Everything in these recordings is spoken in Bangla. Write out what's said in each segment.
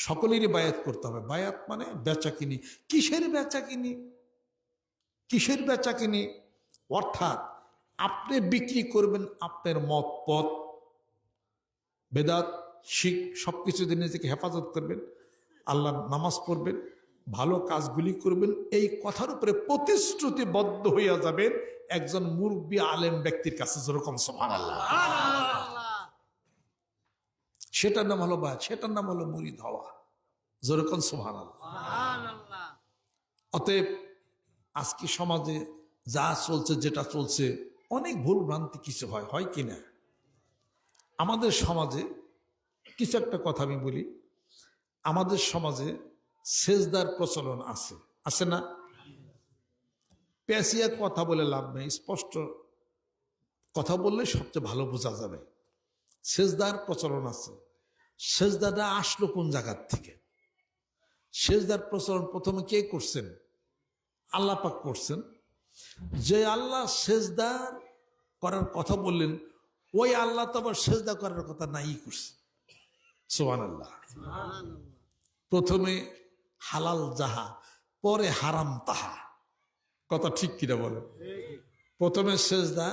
সকলেরই বায়াত করতে হবে। বায়াত মানে বেচা কিনি। কিসের বেচা কিনি? কিসের বেচা কিনি? অর্থাৎ আপনি বিক্রি করবেন আপনার মত পথ, বেদাত, শিখ সবকিছু দিয়ে নিজেকে হেফাজত করবেন, আল্লাহর নামাজ পড়বেন, ভালো কাজগুলি করবেন, এই কথার উপরে প্রতিশ্রুতিবদ্ধ হইয়া যাবেন একজন মুরব্বী আলেম ব্যক্তির কাছে, যেরকম সুবহানাল্লাহ। সেটার নাম হলো বায়াত, সেটার নাম হলো মুরিদ হওয়া, যেরকম সুবহানাল্লাহ। অতএব আজকে সমাজে যা চলছে, যেটা চলছে, অনেক ভুল ভ্রান্তি কিছু হয় কিনা আমাদের সমাজে। কিছু একটা কথা আমি বলি, আমাদের সমাজে সেজদার প্রচলন আছে, আছে না? পেঁচিয়া কথা বলে লাভ নেই, স্পষ্ট কথা বললে সবচেয়ে ভালো বোঝা যাবে। সেজদার প্রচলন আছে। সেজদাটা আসলো কোন জায়গার থেকে? সেজদার প্রচলন প্রথমে কে করছেন? আল্লাহ পাক করছেন। যে আল্লাহ সেজদার করার কথা বললেন, ওই আল্লাহ তো আবার সেজদা করার কথা নাই করছে। সুবহানাল্লাহ। প্রথমে হালাল যাহা, পরে হারাম তাহা। কথা ঠিক কিনা বলেন? প্রথমে সেজদা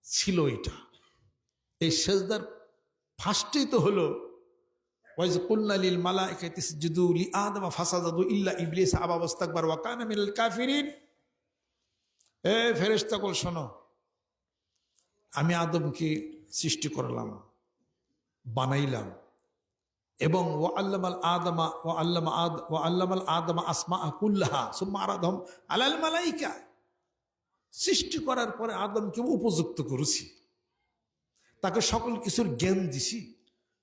ছিল এটা। এই সেজদার ফার্স্টেই তো হলো ওয়াইজ কুলনা লিল মালাইকাতি ইসজুদু লিআদম ফাসাজাদু ইল্লা ইবলিস আবা ওয়াস্তাকবার ওয়া কানা মিনাল কাফিরিন। ফেরেশতাগণ শোনো, আমি আদমকে সৃষ্টি করলাম, বানাইলাম, এবং ওয়া আল্লামাল আদমা আসমা কুল্লাহা সুম্মা আরাদহুম আলাল মালাইকা। সৃষ্টি করার পরে আদমকে উপযুক্ত করেছি, তাকে সকল কিছুর জ্ঞান দিছি,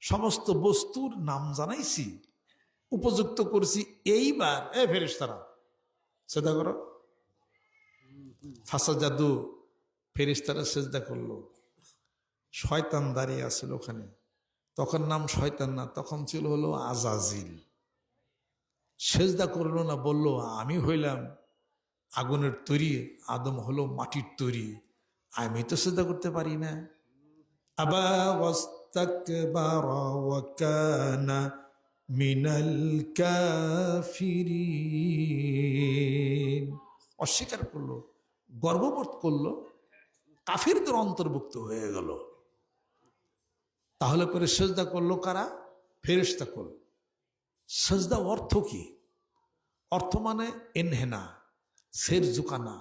সমস্ত বস্তুর নাম জানাইছি, উপযুক্ত করেছি। এইবার ফেরেশতারা সেজদা করো। ফাসাজাদু, ফেরেশতারা সেজদা করলো। শয়তান দাঁড়িয়ে আছিল ওখানে, তখন নাম শয়তান না, তখন ছিল হলো আজাজিল। সেজদা করলো না, বলল আমি হইলাম আগুনের তৈরি, আদম হলো মাটির তৈরি, আমি তো সেজদা করতে পারি না। আবা ওয়াস্তাকবারা ওয়া কানা মিনাল কাফিরিন। অস্বীকার করলো, গর্ববোধ করলো, কাফিরদের অন্তর্ভুক্ত হয়ে গেল। তাহলে করে সেজদা করলো কারা? ফেরেশতা করল। সেজদা অর্থ কি? অর্থ মানে এনহেনা, সের ঝুঁকানা,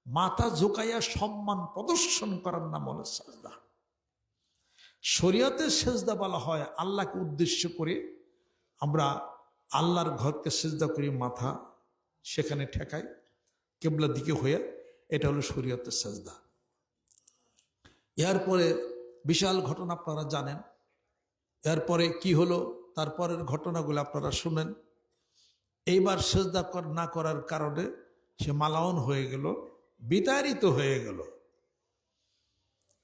মাথা ঝুঁকাইয়া সম্মান প্রদর্শন করার নাম হলো সেজদা। শরীয়তে সেজদা বলা হয় আল্লাহকে উদ্দেশ্য করে আমরা আল্লাহর ঘরকে সেজদা করি, মাথা সেখানে ঠেকাই কিবলার দিকে হয়ে, এটা হলো শরীয়তের সেজদা। এরপরে বিশাল ঘটনা আপনারা জানেন। এরপরে কি হলো, তারপরের ঘটনাগুলো আপনারা শুনেন। এইবার সেজদা না করার কারণে সে মালাউন হয়ে গেল, বিতাড়িত হয়ে গেল।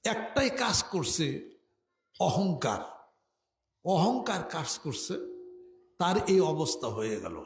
একটাই কাজ করছে, অহংকার। অহংকার কাজ করছে, তার এই অবস্থা হয়ে গেল।